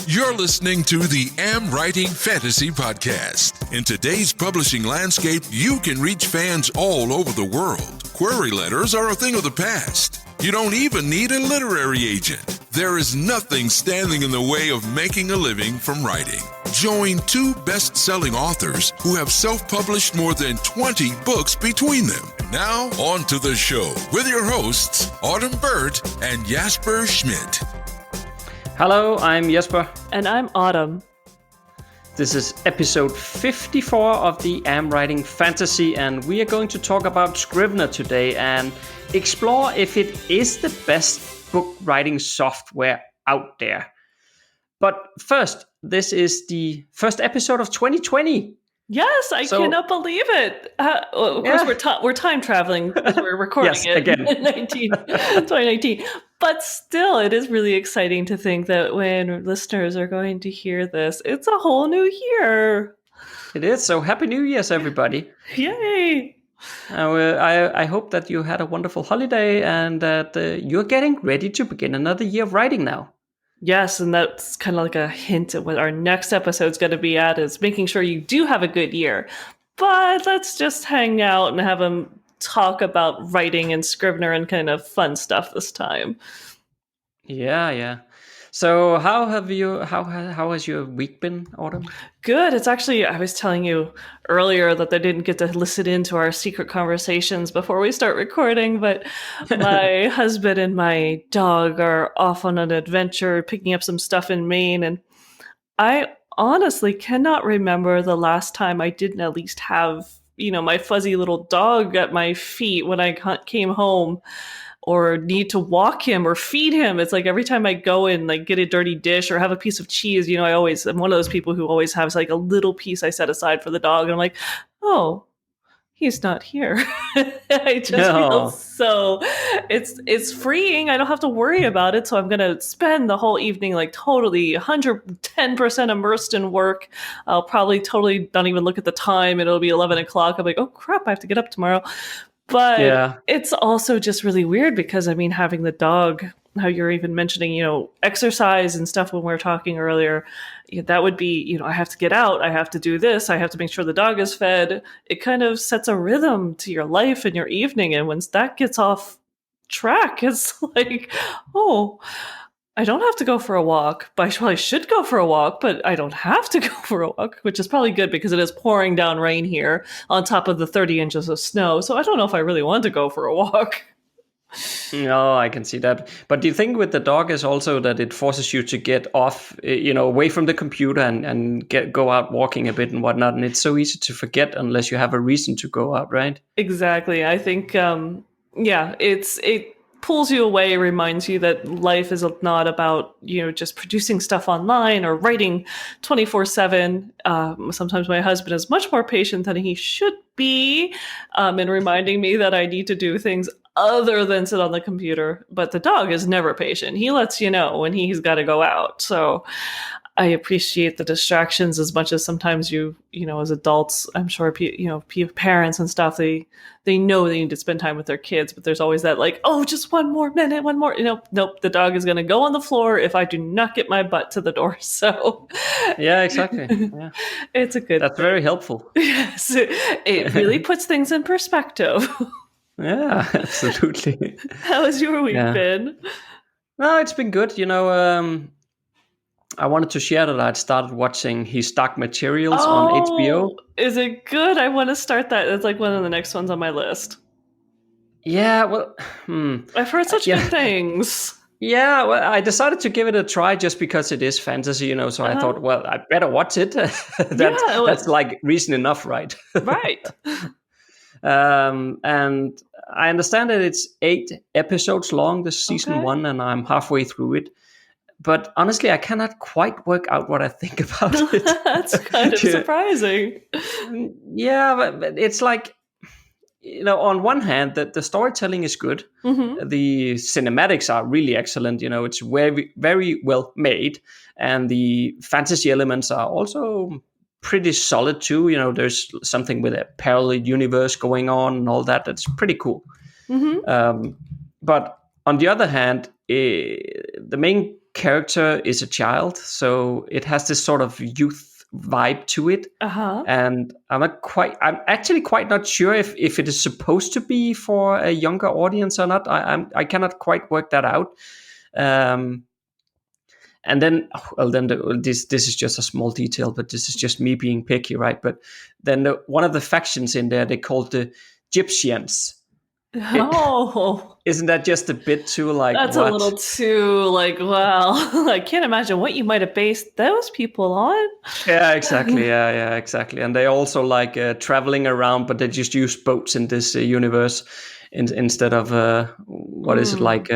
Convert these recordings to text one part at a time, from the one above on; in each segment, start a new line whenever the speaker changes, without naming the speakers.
You're listening to the AmWritingFantasy podcast. In today's publishing landscape, you can reach fans all over the world. Query letters are a thing of the past. You don't even need a literary agent. There is nothing standing in the way of making a living from writing. Join two best-selling authors who have self-published more than 20 books between them. Now, on to the show with your hosts, Autumn Burt and Jesper Schmidt.
Hello, I'm Jesper.
And I'm Autumn.
This is episode 54 of the AmWritingFantasy, and we are going to talk about Scrivener today and explore if it is the best book writing software out there. But first, this is the first episode of 2020.
Yes, I cannot believe it. Of course, we're time traveling as we're recording
yes,
it
again.
in 2019. But still, it is really exciting to think that when listeners are going to hear this, it's a whole new year.
It is. So happy New Year's, everybody.
Yay.
I hope that you had a wonderful holiday and that you're getting ready to begin another year of writing now.
Yes, and that's kind of like a hint at what our next episode's going to be at, is making sure you do have a good year. But let's just hang out and have them talk about writing and Scrivener and kind of fun stuff this time.
Yeah. So how has your week been, Autumn?
Good. It's actually, I was telling you earlier that I didn't get to listen into our secret conversations before we start recording, but my husband and my dog are off on an adventure picking up some stuff in Maine, and I honestly cannot remember the last time I didn't at least have, my fuzzy little dog at my feet when I came home, or need to walk him or feed him. It's like every time I go and get a dirty dish or have a piece of cheese, I'm one of those people who always has a little piece I set aside for the dog. And I'm like, oh, he's not here. I just feel so, it's freeing. I don't have to worry about it. So I'm going to spend the whole evening totally 110% immersed in work. I'll probably totally not even look at the time, and it'll be 11 o'clock. I'm like, oh crap, I have to get up tomorrow. But It's also just really weird because, having the dog, how you're even mentioning, exercise and stuff when we were talking earlier, that would be, I have to get out, I have to do this, I have to make sure the dog is fed. It kind of sets a rhythm to your life and your evening. And once that gets off track, it's like, oh, I don't have to go for a walk, but I probably should go for a walk, but I don't have to go for a walk, which is probably good because it is pouring down rain here on top of the 30 inches of snow. So I don't know if I really want to go for a walk.
No, I can see that. But do you think with the dog is also that it forces you to get off, away from the computer and go out walking a bit and whatnot? And it's so easy to forget unless you have a reason to go out, right?
Exactly. I think, it pulls you away, reminds you that life is not about, just producing stuff online or writing 24/7. Sometimes my husband is much more patient than he should be, in reminding me that I need to do things other than sit on the computer. But the dog is never patient. He lets you know when he's got to go out. So I appreciate the distractions as much as sometimes as adults, I'm sure, parents and stuff, they know they need to spend time with their kids, but there's always that just one more minute, nope, the dog is going to go on the floor if I do not get my butt to the door. So
yeah, exactly. Yeah.
It's a good
That's
thing.
very helpful.
Yes, it really puts things in perspective.
Yeah, absolutely.
How has your week been?
No, it's been good. I wanted to share that I'd started watching His Dark Materials on HBO.
Is it good? I want to start that. It's one of the next ones on my list.
Yeah, well,
I've heard such good things.
Yeah, well, I decided to give it a try just because it is fantasy, so I thought, well, I better watch it. That's reason enough, right?
Right.
And I understand that it's 8 episodes long, this season 1, and I'm halfway through it. But honestly, I cannot quite work out what I think about it.
That's kind of surprising.
Yeah, but it's on one hand, the storytelling is good. Mm-hmm. The cinematics are really excellent. It's very, very well made. And the fantasy elements are also pretty solid too. There's something with a parallel universe going on and all that. That's pretty cool. Mm-hmm. But on the other hand, the main character is a child, so it has this sort of youth vibe to it. And I'm actually quite not sure if it is supposed to be for a younger audience or not. I cannot quite work that out. And then, this is just a small detail, but this is just me being picky, right? But then one of the factions in there, they called the Gypsians. Isn't that just a bit too like?
That's
what?
A little too like, wow. I can't imagine what you might have based those people on.
Yeah, exactly. Yeah, exactly. And they also like traveling around, but they just use boats in this universe instead of what is it like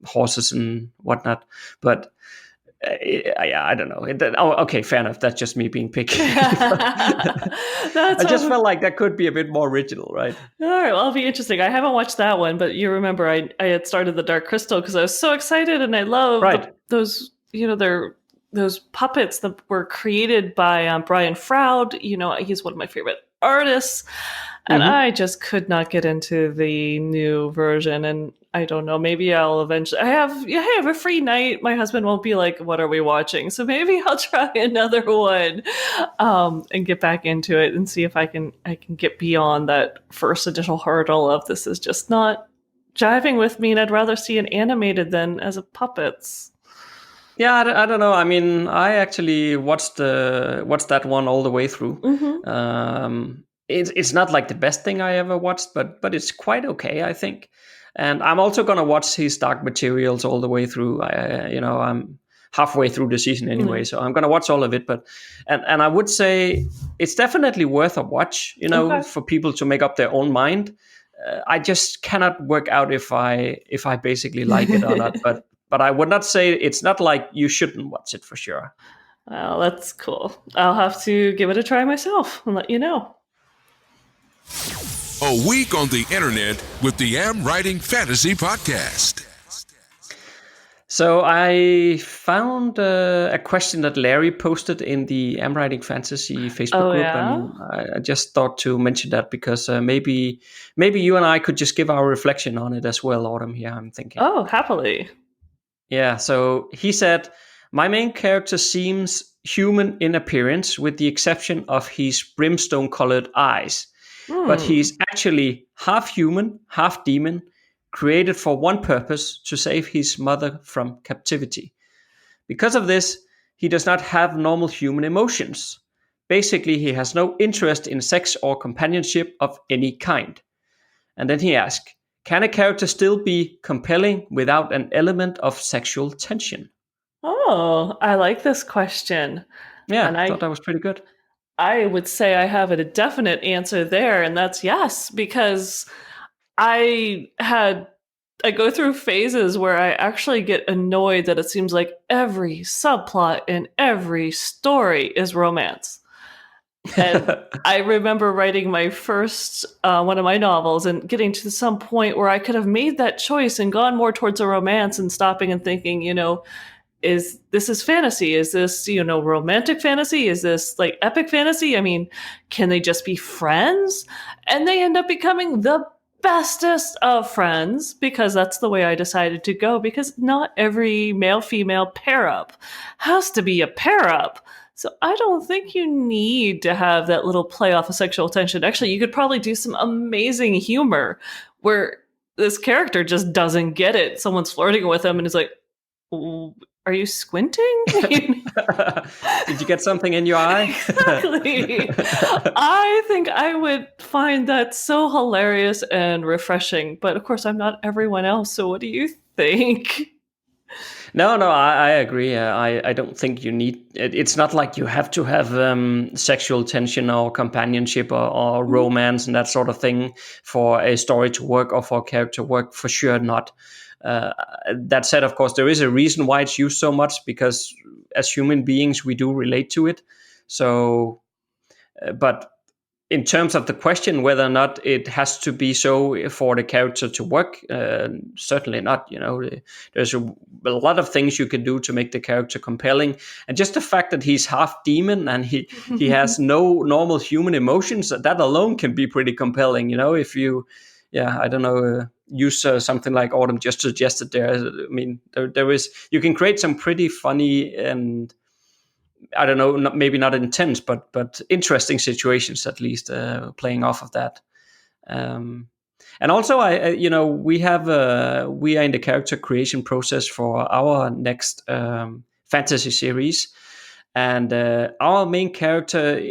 horses and whatnot. But I don't know. Okay, fair enough. That's just me being picky. I just felt like that could be a bit more original, right?
All right, well, it'll be interesting. I haven't watched that one, but you remember I had started The Dark Crystal because I was so excited, and I love those, those puppets that were created by Brian Froud. He's one of my favorite artists. And I just could not get into the new version. And I don't know, maybe I'll eventually... I have a free night. My husband won't be like, what are we watching? So maybe I'll try another one and get back into it and see if I can get beyond that first initial hurdle of this is just not jiving with me, and I'd rather see it animated than as a puppets.
Yeah, I don't know. I mean, I actually watched that one all the way through. It's not like the best thing I ever watched, but it's quite okay, I think. And I'm also gonna watch his Dark Materials all the way through. I'm halfway through the season anyway, so I'm gonna watch all of it. But and I would say it's definitely worth a watch. For people to make up their own mind. I just cannot work out if I basically like it or not. But I would not say it's not like you shouldn't watch it for sure.
Well, that's cool. I'll have to give it a try myself and let you know.
A week on the internet with the AmWritingFantasy podcast.
So I found a question that Larry posted in the AmWritingFantasy Facebook group, and I just thought to mention that because maybe you and I could just give our reflection on it as well, Autumn. Here, I'm thinking.
Oh, happily.
Yeah. So he said, my main character seems human in appearance, with the exception of his brimstone-colored eyes. But he's actually half human, half demon, created for one purpose, to save his mother from captivity. Because of this, he does not have normal human emotions. Basically, he has no interest in sex or companionship of any kind. And then he asked, can a character still be compelling without an element of sexual tension?
Oh, I like this question.
Yeah, and I thought that was pretty good.
I would say I have a definite answer there, and that's yes, because I go through phases where I actually get annoyed that it seems like every subplot in every story is romance. And I remember writing my first one of my novels and getting to some point where I could have made that choice and gone more towards a romance, and stopping and thinking, is this fantasy? Is this, romantic fantasy? Is this like epic fantasy? I mean, can they just be friends? And they end up becoming the bestest of friends, because that's the way I decided to go, because not every male-female pair-up has to be a pair-up. So I don't think you need to have that little play off of sexual tension. Actually, you could probably do some amazing humor where this character just doesn't get it. Someone's flirting with him and is like, are you squinting?
Did you get something in your eye?
Exactly. I think I would find that so hilarious and refreshing. But of course, I'm not everyone else. So what do you think?
No, I agree. I don't think you need... It's not like you have to have sexual tension or companionship or romance and that sort of thing for a story to work or for a character to work. For sure not. That said, of course, there is a reason why it's used so much, because as human beings, we do relate to it. So, but in terms of the question whether or not it has to be so for the character to work, certainly not. There's a lot of things you can do to make the character compelling, and just the fact that he's half demon and he has no normal human emotions, that alone can be pretty compelling. If you, I don't know. use something like Autumn just suggested there. I mean, there is, you can create some pretty funny and, I don't know, maybe not intense, but interesting situations, at least, playing off of that. And also, we are in the character creation process for our next fantasy series, and our main character,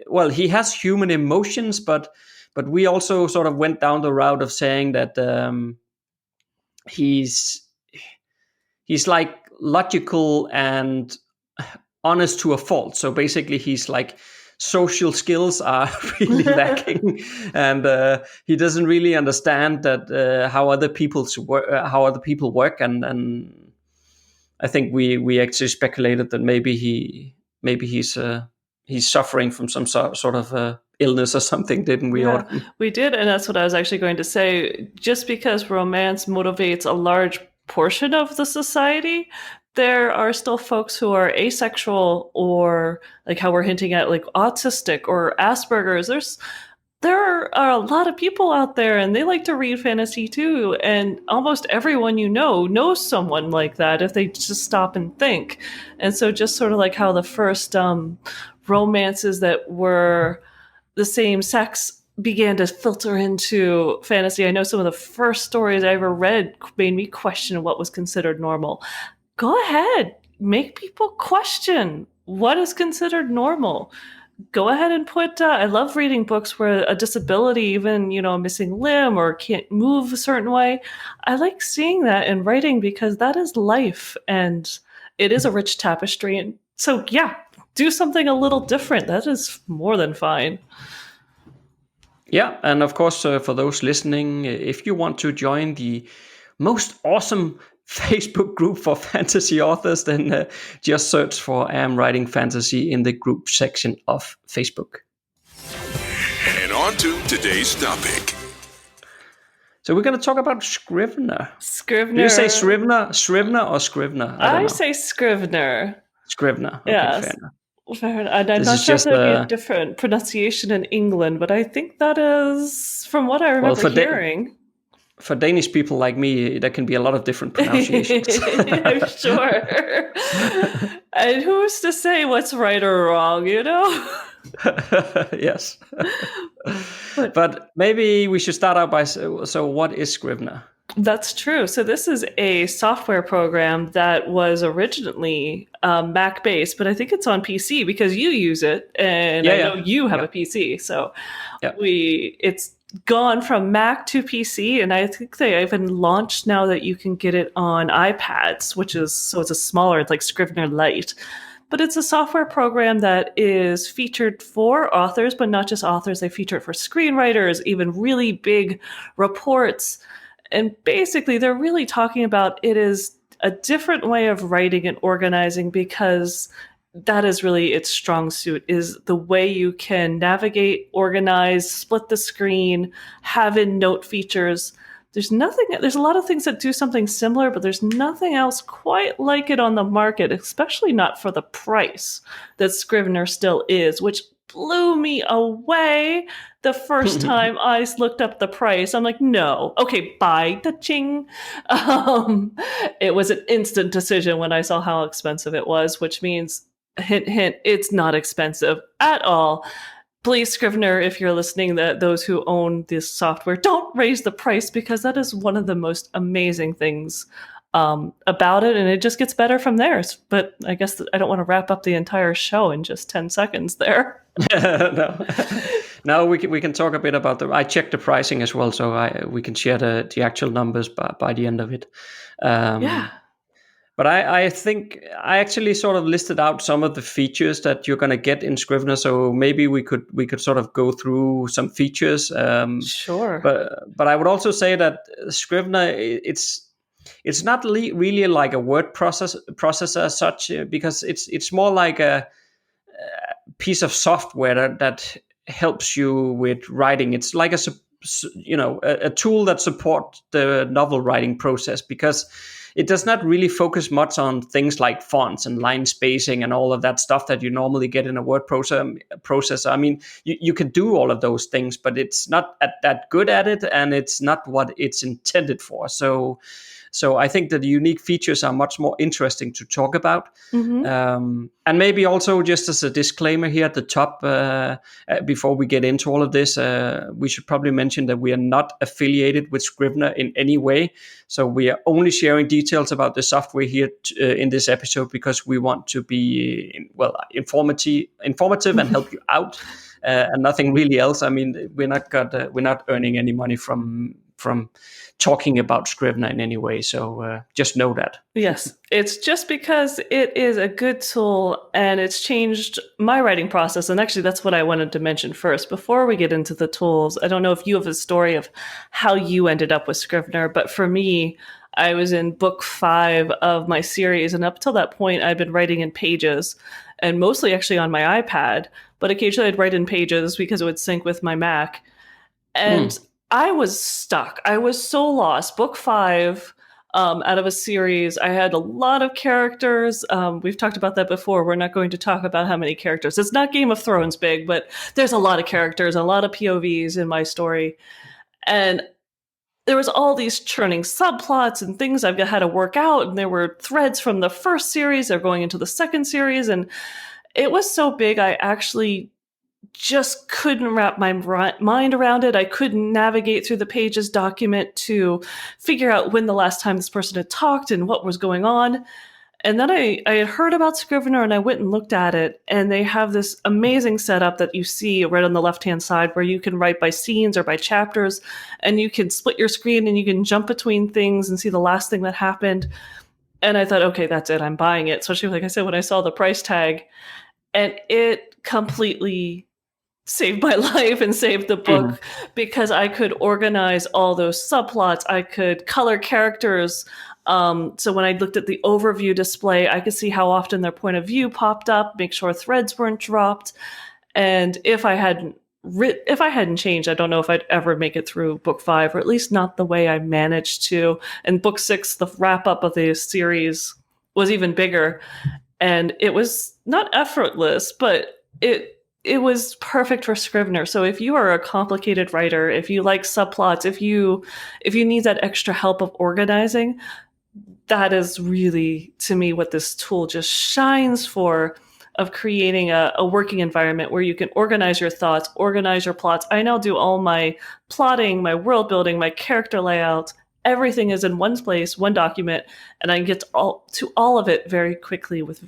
well, he has human emotions, but we also sort of went down the route of saying that he's like logical and honest to a fault. So basically, he's like, social skills are really lacking, and he doesn't really understand that how other people work, and I think we actually speculated that maybe he's suffering from some sort of illness or something, didn't we?
Yeah, we did, and that's what I was actually going to say. Just because romance motivates a large portion of the society, there are still folks who are asexual, or like how we're hinting at, like autistic or Asperger's. There are a lot of people out there, and they like to read fantasy too. And almost everyone knows someone like that if they just stop and think. And so, just sort of like how the first romances that were the same sex began to filter into fantasy. I know some of the first stories I ever read made me question what was considered normal. Go ahead, make people question what is considered normal. Go ahead and put, I love reading books where a disability, even, a missing limb or can't move a certain way. I like seeing that in writing because that is life and it is a rich tapestry. And so, yeah, do something a little different. That is more than fine.
Yeah, and of course, for those listening, if you want to join the most awesome Facebook group for fantasy authors, then just search for AmWritingFantasy in the group section of Facebook.
And on to today's topic.
So we're going to talk about Scrivener.
Scrivener.
Do you say Scrivener or Scrivener?
I say Scrivener.
Scrivener. Okay,
yes.
fair enough.
Fair enough. And I'm not sure if there'd be a different pronunciation in England, but I think that is, from what I remember hearing.
For Danish people like me, there can be a lot of different pronunciations.
I'm sure. And who's to say what's right or wrong,
Yes. But maybe we should start out by, so what is Scrivener?
That's true. So this is a software program that was originally Mac-based, but I think it's on PC because you use it, and I know you have a PC. So it's gone from Mac to PC, and I think they even launched now that you can get it on iPads, it's a smaller, it's like Scrivener Lite. But it's a software program that is featured for authors, but not just authors. They feature it for screenwriters, even really big reports. And basically, they're really talking about it is a different way of writing and organizing, because that is really its strong suit, is the way you can navigate, organize, split the screen, have in note features. There's a lot of things that do something similar, but there's nothing else quite like it on the market, especially not for the price that Scrivener still is, which blew me away the first time I looked up the price. I'm like, no, okay, buy the ching. It was an instant decision when I saw how expensive it was, which means, hint, hint, it's not expensive at all. Please, Scrivener, if you're listening, that those who own this software, don't raise the price, because that is one of the most amazing things about it, and it just gets better from there. But I guess I don't want to wrap up the entire show in just 10 seconds there.
No, we can talk a bit about I checked the pricing as well, so we can share the actual numbers by the end of it. But I think I actually sort of listed out some of the features that you're going to get in Scrivener. So maybe we could sort of go through some features.
Sure.
But I would also say that Scrivener, it's not really like a word processor as such, because it's more like a piece of software that helps you with writing. It's like a a tool that supports the novel writing process, because it does not really focus much on things like fonts and line spacing and all of that stuff that you normally get in a word processor. I mean, you can do all of those things, but it's not that good at it, and it's not what it's intended for. So I think that the unique features are much more interesting to talk about. And maybe also, just as a disclaimer here at the top, before we get into all of this, we should probably mention that we are not affiliated with Scrivener in any way. So we are only sharing details about the software here in this episode because we want to be, informative and help you out, and nothing really else. I mean, we're not earning any money from talking about Scrivener in any way. So just know that.
Yes, it's just because it is a good tool and it's changed my writing process. And actually, that's what I wanted to mention first before we get into the tools. I don't know if you have a story of how you ended up with Scrivener, but for me, I was in book 5 of my series. And up till that point, I'd been writing in Pages, and mostly actually on my iPad, but occasionally I'd write in Pages because it would sync with my Mac. And I was stuck. I was so lost. Book 5 out of a series. I had a lot of characters. We've talked about that before. We're not going to talk about how many characters. It's not Game of Thrones big, but there's a lot of characters, a lot of POVs in my story. And there was all these churning subplots and things I've had to work out. And there were threads from the first series. They're going into the second series. And it was so big, I actually just couldn't wrap my mind around it. I couldn't navigate through the Pages document to figure out when the last time this person had talked and what was going on. And then I had heard about Scrivener, and I went and looked at it, and they have this amazing setup that you see right on the left-hand side where you can write by scenes or by chapters, and you can split your screen and you can jump between things and see the last thing that happened. And I thought, okay, that's it. I'm buying it. Especially, like I said, when I saw the price tag, and it completely saved my life and saved the book because I could organize all those subplots. I could color characters. So when I looked at the overview display, I could see how often their point of view popped up, make sure threads weren't dropped. And if I hadn't changed, I don't know if I'd ever make it through book 5, or at least not the way I managed to. And book 6, the wrap up of the series, was even bigger. And it was not effortless, but it was perfect for Scrivener. So if you are a complicated writer, if you like subplots, if you need that extra help of organizing, that is really, to me, what this tool just shines for, of creating a working environment where you can organize your thoughts, organize your plots. I now do all my plotting, my world building, my character layout. Everything is in one place, one document, and I can get to all of it very quickly with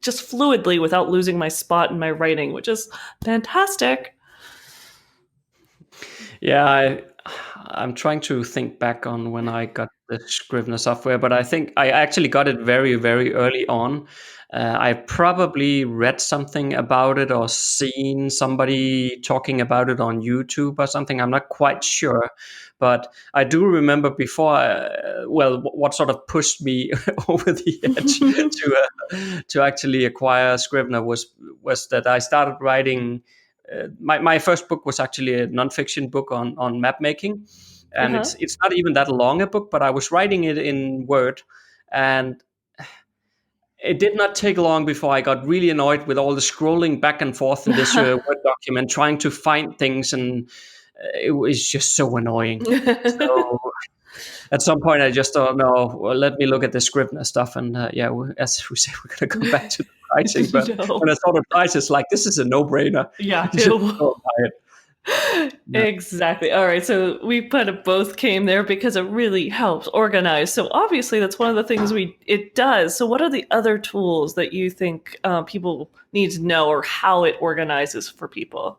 just fluidly without losing my spot in my writing, which is fantastic.
Yeah, I'm trying to think back on when I got the Scrivener software, but I think I actually got it very, very early on. I probably read something about it or seen somebody talking about it on YouTube or something. I'm not quite sure. But I do remember before, what sort of pushed me over the edge to actually acquire Scrivener was that I started writing. My first book was actually a nonfiction book on map making, and it's not even that long a book, but I was writing it in Word, and it did not take long before I got really annoyed with all the scrolling back and forth in this Word document, trying to find things, and it was just so annoying. So at some point I just thought, no, well, let me look at the Scrivener stuff. And as we say, we're going to come back to the pricing. But when I saw the prices, like, this is a no-brainer.
Yeah.
Just go buy it.
Yeah. Exactly. All right. So we kind of both came there because it really helps organize. So obviously that's one of the things it does. So what are the other tools that you think people need to know, or how it organizes for people?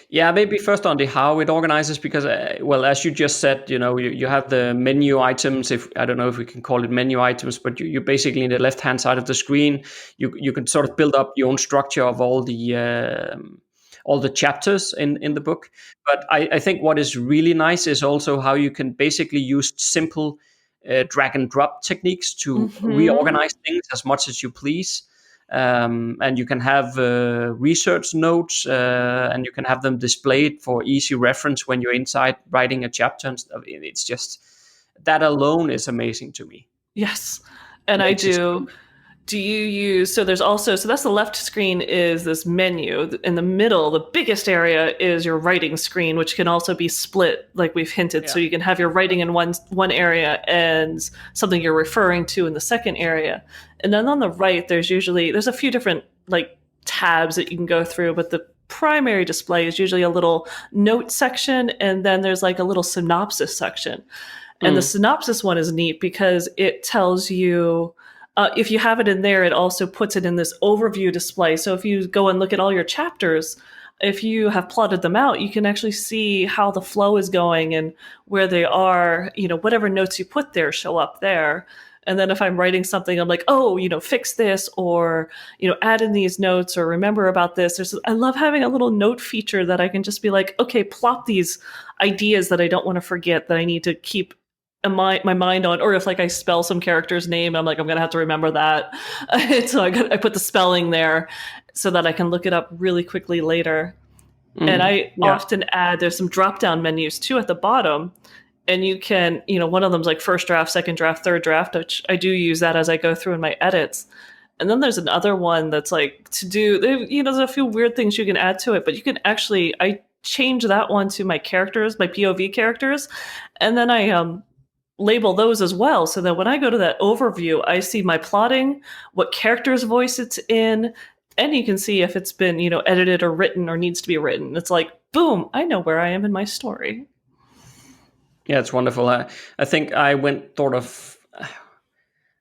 Yeah, maybe first on the how it organizes, because, as you just said, you have the menu items. I don't know if we can call it menu items, but you basically, in the left-hand side of the screen, you can sort of build up your own structure of all the chapters in the book. But I think what is really nice is also how you can basically use simple drag and drop techniques to reorganize things as much as you please. And you can have research notes, and you can have them displayed for easy reference when you're inside writing a chapter and stuff. It's just, that alone is amazing to me.
Yes. And I do. Do you use, so there's also, so that's the left screen is this menu. In the middle, the biggest area is your writing screen, which can also be split, like we've hinted. Yeah. So you can have your writing in one area and something you're referring to in the second area. And then on the right, there's a few different like tabs that you can go through, but the primary display is usually a little note section, and then there's like a little synopsis section. And the synopsis one is neat because it tells you, if you have it in there, it also puts it in this overview display. So if you go and look at all your chapters, if you have plotted them out, you can actually see how the flow is going and where they are, whatever notes you put there show up there. And then if I'm writing something, I'm like, oh, fix this, or, add in these notes, or remember about this. I love having a little note feature that I can just be like, okay, plot these ideas that I don't want to forget, that I need to keep my mind on, or if like I spell some character's name, I'm like, I'm gonna have to remember that. So I put the spelling there so that I can look it up really quickly later. And I often add, there's some drop down menus too at the bottom, and you can, one of them's like first draft, second draft, third draft, which I do use that as I go through in my edits. And then there's another one that's like to do, there's a few weird things you can add to it, but you can actually, I change that one to my characters, my POV characters, and then I label those as well, so that when I go to that overview, I see my plotting, what character's voice it's in, and you can see if it's been, edited or written or needs to be written. It's like, boom, I know where I am in my story.
Yeah, it's wonderful. I think I went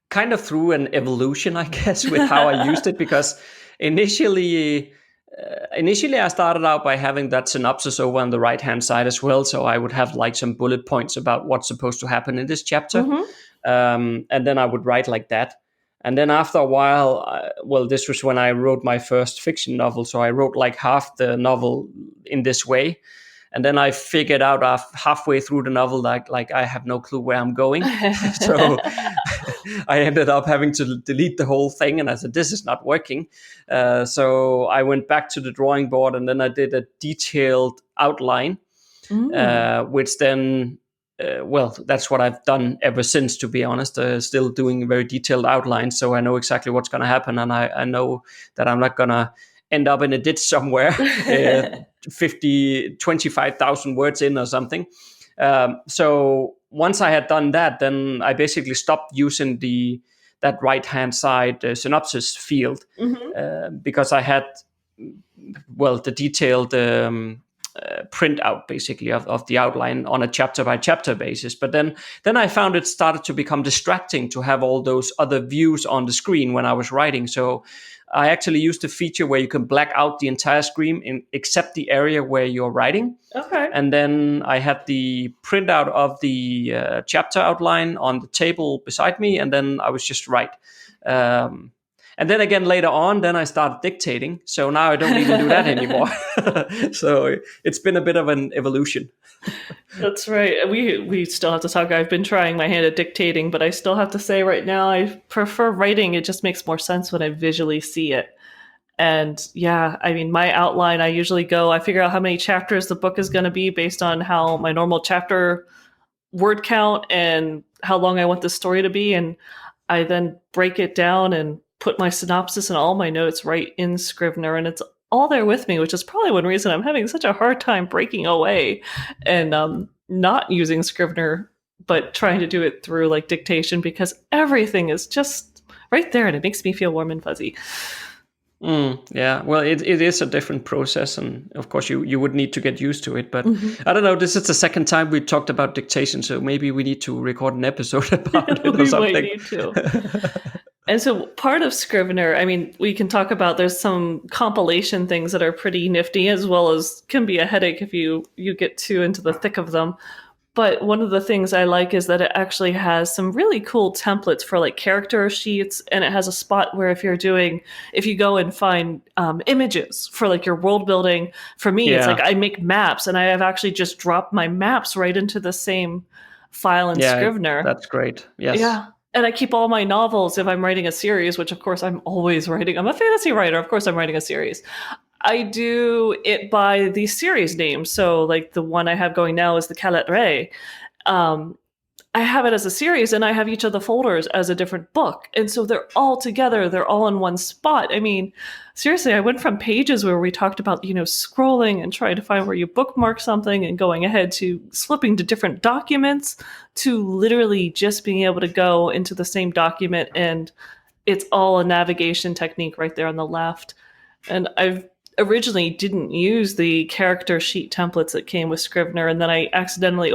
kind of through an evolution, I guess, with how I used it, because initially I started out by having that synopsis over on the right-hand side as well. So I would have like some bullet points about what's supposed to happen in this chapter. And then I would write like that. And then after a while, this was when I wrote my first fiction novel. So I wrote like half the novel in this way. And then I figured out halfway through the novel, like I have no clue where I'm going. So I ended up having to delete the whole thing. And I said, this is not working. So I went back to the drawing board, and then I did a detailed outline, which then, that's what I've done ever since, to be honest. Still doing a very detailed outline. So I know exactly what's going to happen. And I know that I'm not going to end up in a ditch somewhere, 25,000 words in or something. So once I had done that, then I basically stopped using that right-hand side synopsis field, because I had, the detailed print out basically of the outline on a chapter by chapter basis. But then I found it started to become distracting to have all those other views on the screen when I was writing. So I actually used a feature where you can black out the entire screen except the area where you're writing.
Okay.
And then I had the printout of the chapter outline on the table beside me, and then I was just write. And then again later on, then I started dictating. So now I don't even do that anymore. So it's been a bit of an evolution.
That's right. We still have to talk. I've been trying my hand at dictating, but I still have to say right now I prefer writing. It just makes more sense when I visually see it. And yeah, I mean, my outline, I figure out how many chapters the book is going to be based on how my normal chapter word count and how long I want the story to be. And I then break it down and put my synopsis and all my notes right in Scrivener, and it's all there with me, which is probably one reason I'm having such a hard time breaking away and not using Scrivener, but trying to do it through like dictation, because everything is just right there and it makes me feel warm and fuzzy.
Yeah, well, it is a different process, and of course you would need to get used to it. But I don't know, this is the second time we talked about dictation, so maybe we need to record an episode about it or something.
We might need to. And so part of Scrivener, I mean, we can talk about, there's some compilation things that are pretty nifty, as well as can be a headache if you get too into the thick of them. But one of the things I like is that it actually has some really cool templates for like character sheets, and it has a spot where if you go and find images for like your world building, for me, It's like I make maps, and I have actually just dropped my maps right into the same file in Scrivener.
That's great. Yes.
Yeah. And I keep all my novels, if I'm writing a series, which of course I'm always writing. I'm a fantasy writer. Of course I'm writing a series. I do it by the series name. So like the one I have going now is the Calet I have it as a series, and I have each of the folders as a different book. And so they're all together. They're all in one spot. I mean, seriously, I went from pages where we talked about, scrolling and trying to find where you bookmark something and going ahead to flipping to different documents to literally just being able to go into the same document, and it's all a navigation technique right there on the left. And I've originally didn't use the character sheet templates that came with Scrivener, and then I accidentally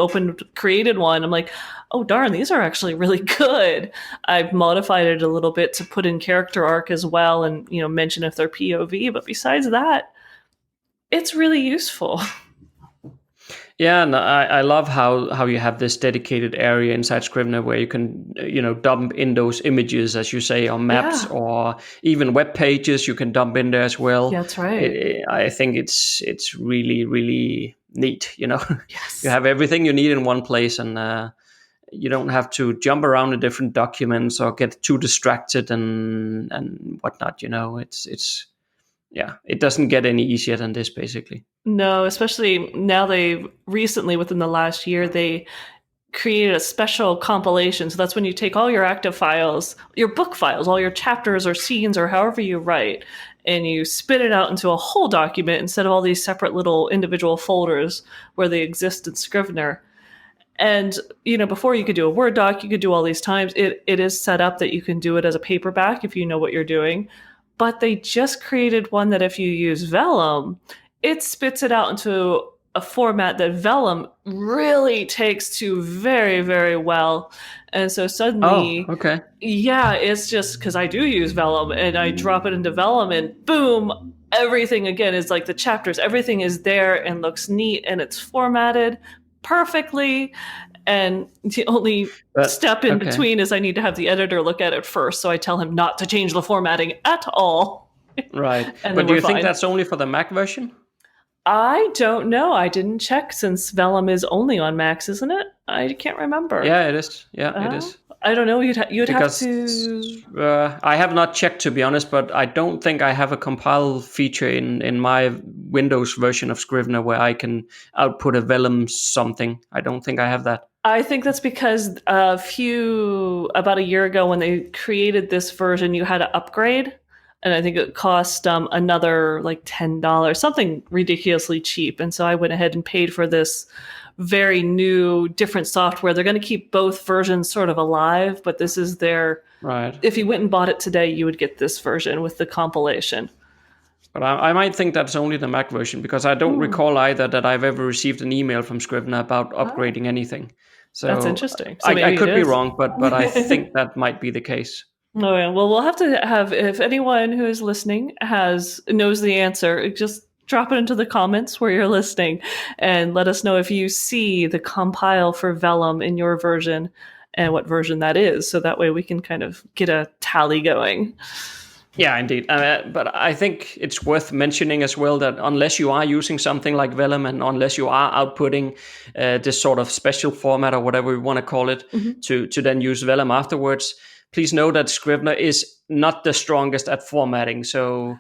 created one. I'm like, oh darn, these are actually really good. I've modified it a little bit to put in character arc as well, and mention if they're POV. But besides that, it's really useful.
Yeah, and I love how you have this dedicated area inside Scrivener where you can dump in those images, as you say, on maps or even web pages. You can dump in there as well.
That's right.
I think it's really, really neat.
Yes.
You have everything you need in one place, and you don't have to jump around in different documents or get too distracted and whatnot. It doesn't get any easier than this, basically.
No, especially now within the last year, they created a special compilation. So that's when you take all your active files, your book files, all your chapters or scenes or however you write, and you spit it out into a whole document instead of all these separate little individual folders where they exist in Scrivener. And, before you could do a Word doc, you could do all these times. It is set up that you can do it as a paperback if you know what you're doing. But they just created one that if you use Vellum, it spits it out into a format that Vellum really takes to very, very well. And so suddenly, it's just because I do use Vellum, and I drop it into Vellum, and boom, everything again is like the chapters. Everything is there and looks neat, and it's formatted perfectly. And the only step in between is I need to have the editor look at it first. So I tell him not to change the formatting at all.
Right. But do you think that's only for the Mac version?
I don't know. I didn't check, since Vellum is only on Macs, isn't it? I can't remember.
Yeah, it is. It is.
I don't know. You'd have to.
I have not checked, to be honest, but I don't think I have a compile feature in my Windows version of Scrivener where I can output a Vellum something. I don't think I have that.
I think that's because about a year ago when they created this version, you had to upgrade. And I think it cost another like $10, something ridiculously cheap. And so I went ahead and paid for this very new, different software. They're going to keep both versions sort of alive, but this is their...
Right.
If you went and bought it today, you would get this version with the compilation.
But I might think that's only the Mac version, because I don't recall either that I've ever received an email from Scrivener about upgrading anything. So
that's interesting. So
I could be wrong, but I think that might be the case.
Oh, yeah. Well, we'll have to have, if anyone who is listening knows the answer, just drop it into the comments where you're listening and let us know if you see the compile for Vellum in your version and what version that is. So that way we can kind of get a tally going.
Yeah, indeed. But I think it's worth mentioning as well that unless you are using something like Vellum, and unless you are outputting this sort of special format or whatever we want to call it, to then use Vellum afterwards, please know that Scrivener is not the strongest at formatting. So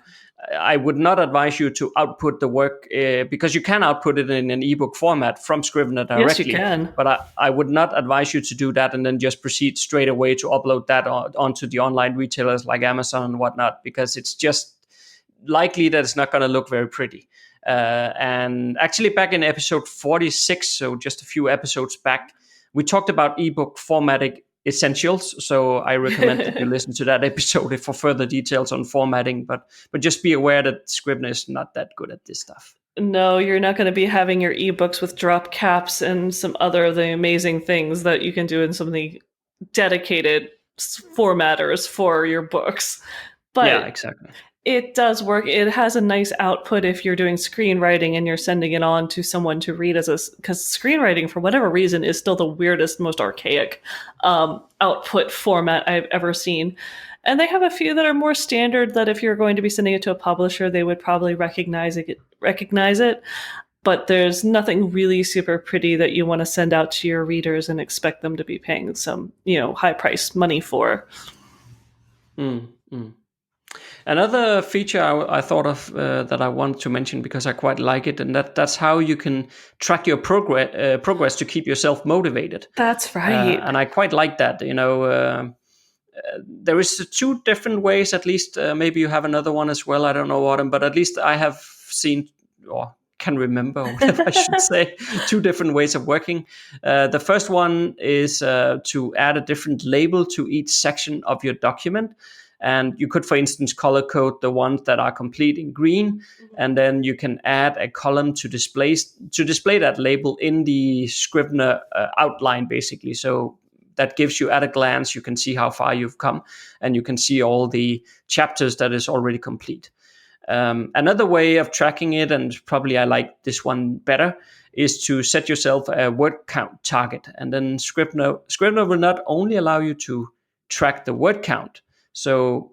I would not advise you to output the work because you can output it in an ebook format from Scrivener directly.
Yes, you can.
But I would not advise you to do that and then just proceed straight away to upload that onto the online retailers like Amazon and whatnot, because it's just likely that it's not going to look very pretty. And actually back in episode 46, so just a few episodes back, we talked about ebook formatting essentials. So I recommend that you listen to that episode for further details on formatting. But just be aware that Scrivener is not that good at this stuff.
No, you're not going to be having your ebooks with drop caps and some other of the amazing things that you can do in some of the dedicated formatters for your books. But
yeah, exactly.
It does work. It has a nice output if you're doing screenwriting and you're sending it on to someone to read because screenwriting, for whatever reason, is still the weirdest, most archaic output format I've ever seen. And they have a few that are more standard that if you're going to be sending it to a publisher, they would probably recognize it. but there's nothing really super pretty that you want to send out to your readers and expect them to be paying some, high price money for.
Another feature I thought of that I wanted to mention because I quite like it, and that's how you can track your progress to keep yourself motivated.
That's right.
And I quite like that. There is two different ways, at least. Maybe you have another one as well. I don't know, Autumn, but at least I have seen or can remember, whatever I should say, two different ways of working. The first one is to add a different label to each section of your document. And you could, for instance, color code the ones that are complete in green, and then you can add a column to display that label in the Scrivener outline, basically. So that gives you, at a glance, you can see how far you've come, and you can see all the chapters that is already complete. Another way of tracking it, and probably I like this one better, is to set yourself a word count target. And then Scrivener will not only allow you to track the word count. So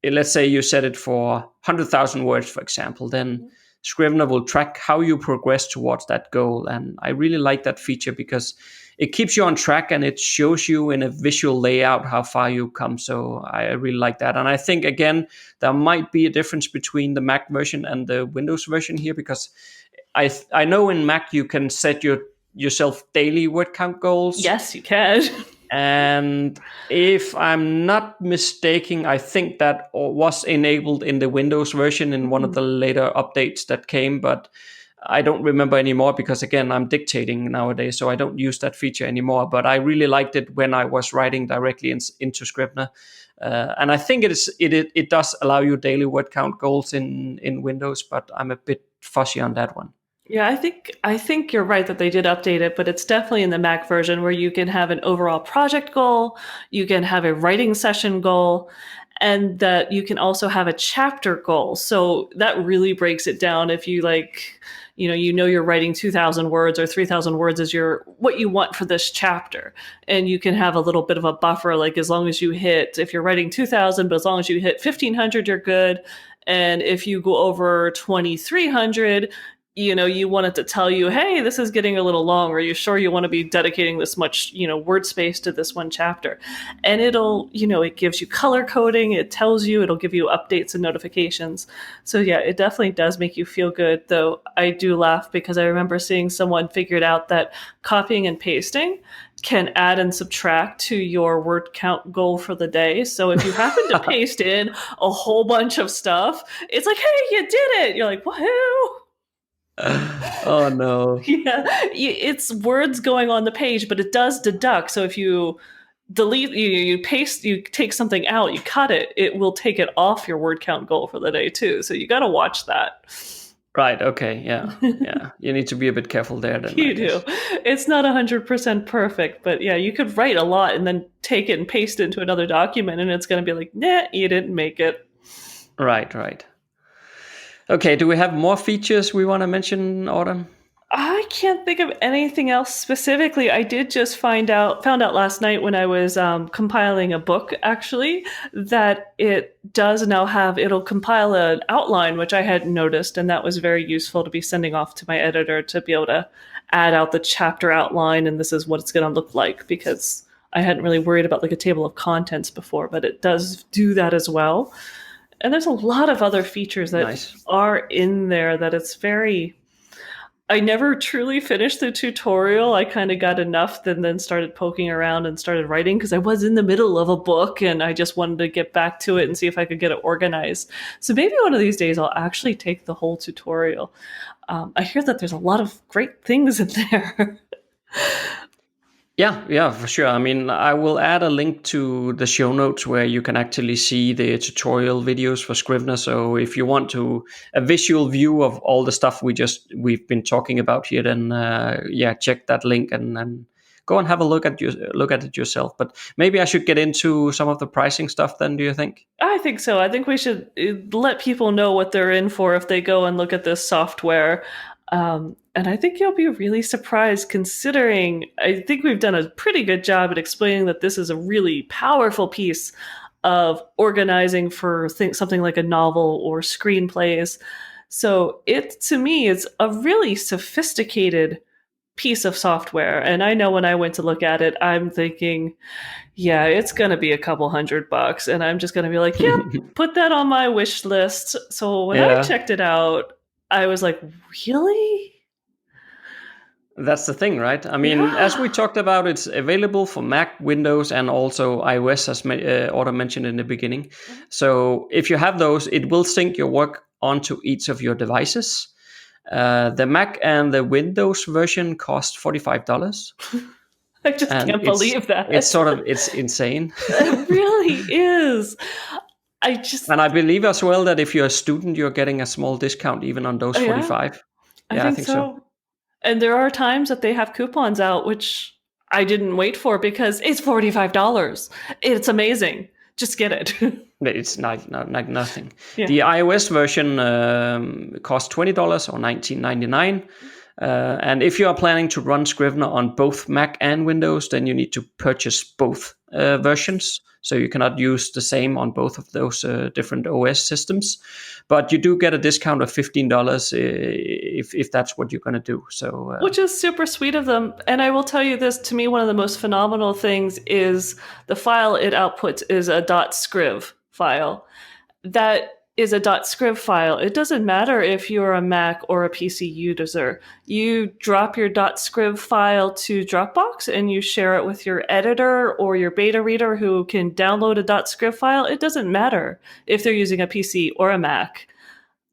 let's say you set it for 100,000 words, for example, then Scrivener will track how you progress towards that goal. And I really like that feature because it keeps you on track and it shows you in a visual layout how far you come. So I really like that. And I think, again, there might be a difference between the Mac version and the Windows version here, because I know in Mac you can set yourself daily word count goals.
Yes, you can.
And if I'm not mistaken, I think that was enabled in the Windows version in one of the later updates that came, but I don't remember anymore because, again, I'm dictating nowadays, so I don't use that feature anymore. But I really liked it when I was writing directly into Scrivener. And I think it does allow you daily word count goals in Windows, but I'm a bit fuzzy on that one.
Yeah, I think you're right that they did update it, but it's definitely in the Mac version where you can have an overall project goal, you can have a writing session goal, and that you can also have a chapter goal. So that really breaks it down. If you you're writing 2,000 words or 3,000 words is what you want for this chapter. And you can have a little bit of a buffer, like as long as you hit, if you're writing 2,000, but as long as you hit 1,500, you're good. And if you go over 2,300, you want it to tell you, hey, this is getting a little long. Are you sure you want to be dedicating this much, word space to this one chapter? And it'll, it gives you color coding. It tells you, it'll give you updates and notifications. So yeah, it definitely does make you feel good. Though I do laugh because I remember seeing someone figured out that copying and pasting can add and subtract to your word count goal for the day. So if you happen to paste in a whole bunch of stuff, it's like, hey, you did it. You're like, woohoo.
Oh no.
Yeah, it's words going on the page, but it does deduct. So if you delete, you paste, you take something out, you cut it, it will take it off your word count goal for the day too. So you got to watch that.
Right. Okay. Yeah. Yeah. You need to be a bit careful there. Then
you do. It's not 100% perfect, but yeah, you could write a lot and then take it and paste it into another document, and it's going to be like, nah, you didn't make it.
Right. Right. Okay, do we have more features we want to mention, Autumn?
I can't think of anything else specifically. I did just found out last night when I was compiling a book, actually, that it does now it'll compile an outline, which I hadn't noticed, and that was very useful to be sending off to my editor to be able to add out the chapter outline, and this is what it's going to look like, because I hadn't really worried about like a table of contents before, but it does do that as well. And there's a lot of other features that are in there that it's very... I never truly finished the tutorial. I kind of got enough and then started poking around and started writing because I was in the middle of a book and I just wanted to get back to it and see if I could get it organized. So maybe one of these days I'll actually take the whole tutorial. I hear that there's a lot of great things in there.
Yeah, for sure. I mean, I will add a link to the show notes where you can actually see the tutorial videos for Scrivener. So if you want a visual view of all the stuff we've been talking about here, then check that link and go and have a look at it yourself. But maybe I should get into some of the pricing stuff then, do you think? I
think so. I think we should let people know what they're in for if they go and look at this software. And I think you'll be really surprised, considering I think we've done a pretty good job at explaining that this is a really powerful piece of organizing for something like a novel or screenplays. So it, to me, is a really sophisticated piece of software. And I know when I went to look at it, I'm thinking, yeah, it's going to be a couple $100. And I'm just going to be like, yeah, put that on my wish list. So when I checked it out, I was like, really?
That's the thing, right? I mean, as we talked about, it's available for Mac, Windows, and also iOS, as Autumn mentioned in the beginning. So if you have those, it will sync your work onto each of your devices. The Mac and the Windows version cost $45.
I just can't believe that.
It's insane.
It really is.
And I believe as well that if you're a student, you're getting a small discount even on those 45.
I think so. And there are times that they have coupons out, which I didn't wait for because it's $45. It's amazing. Just get it.
It's like nothing. Yeah. The iOS version costs $20 or $19.99. And if you are planning to run Scrivener on both Mac and Windows, then you need to purchase both versions. So you cannot use the same on both of those different OS systems. But you do get a discount of $15 if that's what you're going to do. So,
which is super sweet of them. And I will tell you this, to me, one of the most phenomenal things is the file it outputs is a .scriv file. That is a .scriv file. It doesn't matter if you're a Mac or a PC user. You drop your .scriv file to Dropbox and you share it with your editor or your beta reader who can download a .scriv file. It doesn't matter if they're using a PC or a Mac.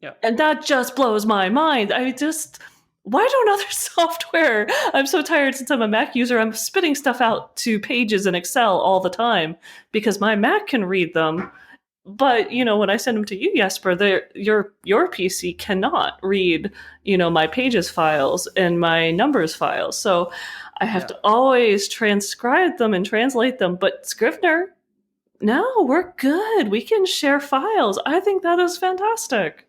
Yeah.
And that just blows my mind. Why don't other software? I'm so tired since I'm a Mac user. I'm spitting stuff out to Pages in Excel all the time because my Mac can read them. But, when I send them to you, Jesper, your PC cannot read, my Pages files and my Numbers files. So I have to always transcribe them and translate them. But Scrivener, no, we're good. We can share files. I think that is fantastic.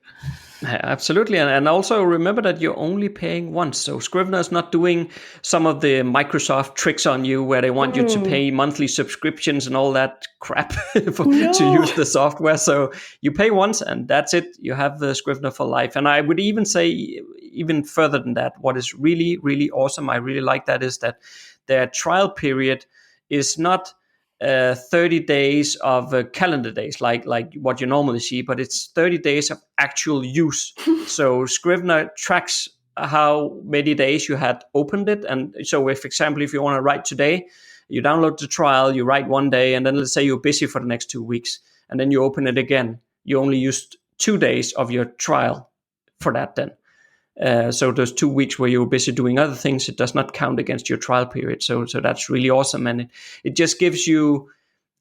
Absolutely. And also remember that you're only paying once. So Scrivener is not doing some of the Microsoft tricks on you where they want you to pay monthly subscriptions and all that crap to use the software. So you pay once and that's it. You have the Scrivener for life. And I would even say even further than that, what is really, really awesome, I really like that, is that their trial period is not 30 days of calendar days, like what you normally see, but it's 30 days of actual use. So Scrivener tracks how many days you had opened it. And so if, for example, if you want to write today, you download the trial, you write one day, and then let's say you're busy for the next 2 weeks, and then you open it again. You only used 2 days of your trial for that then. So those 2 weeks where you were busy doing other things, it does not count against your trial period. So that's really awesome. And it just gives you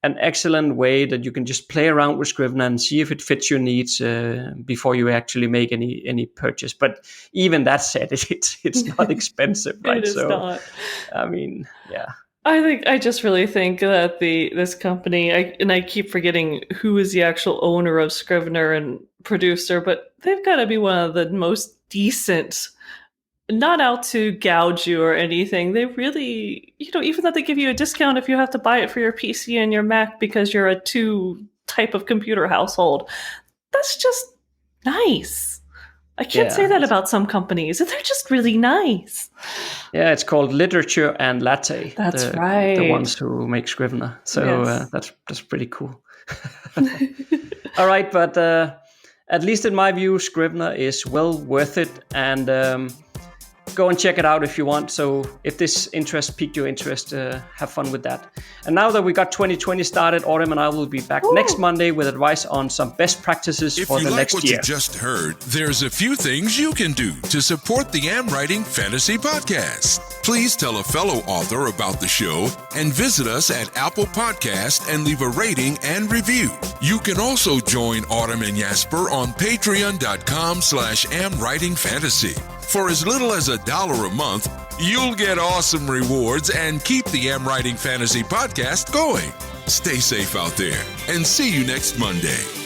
an excellent way that you can just play around with Scrivener and see if it fits your needs before you actually make any purchase. But even that said, it's not expensive, right?
It is not.
I mean, yeah.
I just really think that this company, I keep forgetting who is the actual owner of Scrivener and producer, but they've got to be one of the most decent, not out to gouge you or anything. They really, even though they give you a discount if you have to buy it for your PC and your Mac because you're a 2 type of computer household, that's just nice. I can't say that about some companies. They're just really nice.
Yeah, it's called Literature and Latte.
That's right.
The ones who make Scrivener. So that's pretty cool. All right, but at least in my view, Scrivener is well worth it. And go and check it out if you want. So if this piqued your interest, have fun with that. And now that we got 2020 started, Autumn and I will be back next Monday with advice on some best practices for the next year.
If you like what you just heard, there's a few things you can do to support the AmWriting Fantasy Podcast. Please tell a fellow author about the show and visit us at Apple Podcast and leave a rating and review. You can also join Autumn and Jesper on patreon.com/AmWritingFantasy. For as little as $1 a month, you'll get awesome rewards and keep the AmWriting Fantasy Podcast going. Stay safe out there and see you next Monday.